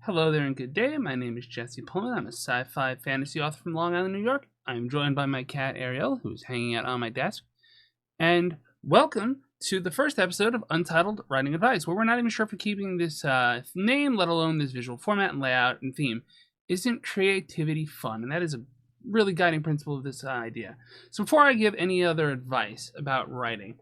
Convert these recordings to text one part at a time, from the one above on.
Hello there and good day. My name is Jesse Pohlman. I'm a sci-fi fantasy author from Long Island, New York. I'm joined by my cat Ariel, who's hanging out on my desk. And welcome to the first episode of Untitled Writing Advice, where we're not even sure if we're keeping this name, let alone this visual format and layout and theme. Isn't creativity fun? And that is a really guiding principle of this idea. So before I give any other advice about writing,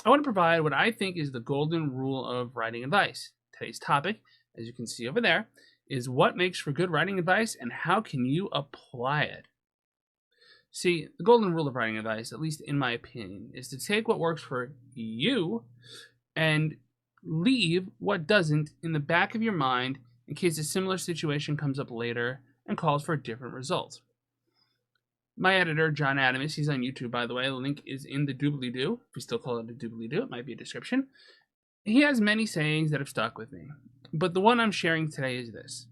I want to provide what I think is the golden rule of writing advice. Today's topic, as you can see over there, is what makes for good writing advice and how can you apply it. See, the golden rule of writing advice, at least in my opinion, is to take what works for you and leave what doesn't in the back of your mind in case a similar situation comes up later and calls for a different result. My editor, John Adamus, he's on YouTube, by the way. The link is in the doobly-doo. If we still call it a doobly-doo, it might be a description. He has many sayings that have stuck with me, but the one I'm sharing today is this.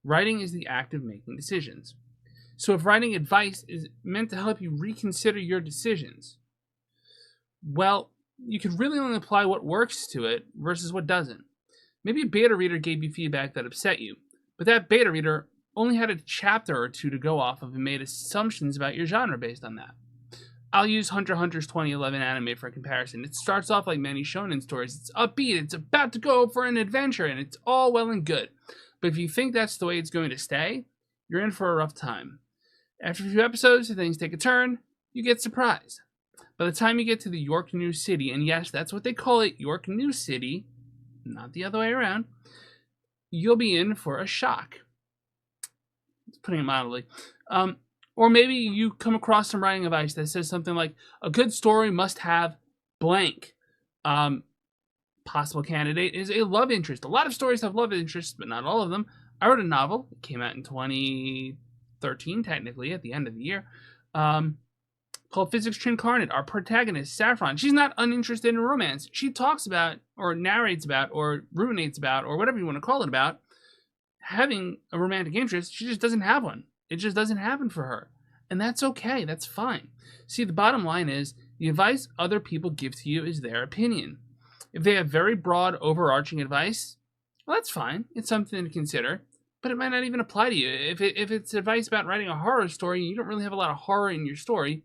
Writing is the act of making decisions. So if writing advice is meant to help you reconsider your decisions, well, you could really only apply what works to it versus what doesn't. Maybe a beta reader gave you feedback that upset you, but that beta reader only had a chapter or two to go off of and made assumptions about your genre based on that. I'll use Hunter x Hunter's 2011 anime for a comparison. It starts off like many shonen stories. It's upbeat, it's about to go for an adventure, and it's all well and good. But if you think that's the way it's going to stay, you're in for a rough time. After a few episodes, things take a turn, you get surprised. By the time you get to the York New City, and yes, that's what they call it, York New City, not the other way around, you'll be in for a shock. Putting it mildly. Or maybe you come across some writing advice that says something like, a good story must have blank. Possible candidate is a love interest. A lot of stories have love interests, but not all of them. I wrote a novel. It came out in 2013, technically, at the end of the year, called Physics Trincarnate. Our protagonist, Saffron, she's not uninterested in romance. She talks about, or narrates about, or ruminates about, or whatever you want to call it about, having a romantic interest. She just doesn't have one. It just doesn't happen for her. And that's okay. That's fine. See, the bottom line is the advice other people give to you is their opinion. If they have very broad, overarching advice, well, that's fine. It's something to consider. But it might not even apply to you. If it's advice about writing a horror story and you don't really have a lot of horror in your story,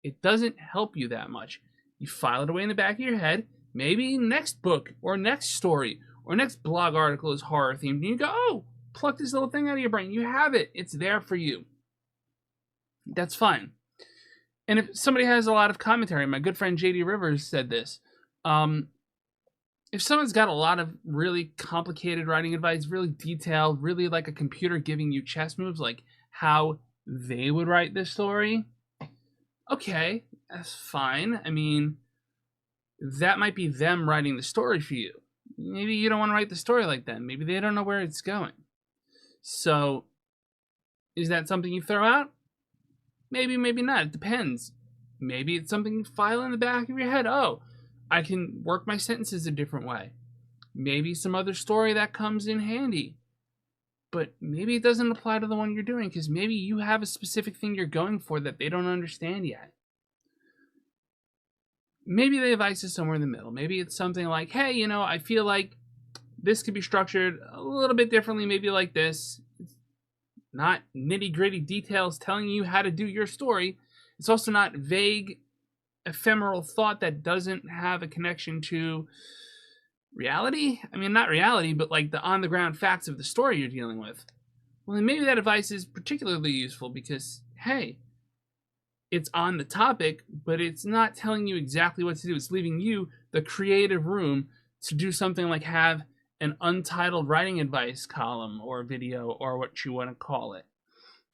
it doesn't help you that much. You file it away in the back of your head. Maybe next book or next story or next blog article is horror themed. And you go, oh, pluck this little thing out of your brain. You have it. It's there for you. That's fine. And if somebody has a lot of commentary, my good friend J.D. Rivers said this. If someone's got a lot of really complicated writing advice, really detailed, really like a computer giving you chess moves, like how they would write this story, okay, that's fine. I mean, that might be them writing the story for you. Maybe you don't want to write the story like that. Maybe they don't know where it's going. So, is that something you throw out? Maybe, maybe not. It depends. Maybe it's something you file in the back of your head. Oh, I can work my sentences a different way. Maybe some other story that comes in handy. But maybe it doesn't apply to the one you're doing because maybe you have a specific thing you're going for that they don't understand yet. Maybe the advice is somewhere in the middle. Maybe it's something like, hey, I feel like this could be structured a little bit differently, maybe like this. It's not nitty-gritty details telling you how to do your story. It's also not vague, ephemeral thought that doesn't have a connection to reality. I mean, not reality, but like the on-the-ground facts of the story you're dealing with. Well, then maybe that advice is particularly useful because, hey, it's on the topic, but it's not telling you exactly what to do. It's leaving you the creative room to do something like have an untitled writing advice column or video or what you want to call it,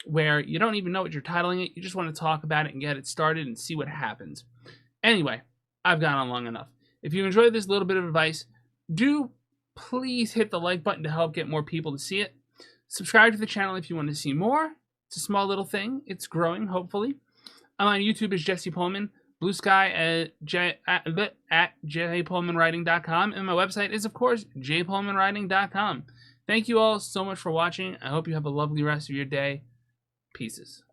where you don't even know what you're titling it. You just want to talk about it and get it started and see what happens. Anyway, I've gone on long enough. If you enjoyed this little bit of advice, do please hit the like button to help get more people to see it. Subscribe to the channel if you want to see more. It's a small little thing. It's growing, hopefully. I'm on YouTube as Jesse Pohlman, Blue Sky at jpohlmanwriting.com, and my website is, of course, jpohlmanwriting.com. Thank you all so much for watching. I hope you have a lovely rest of your day. Pieces.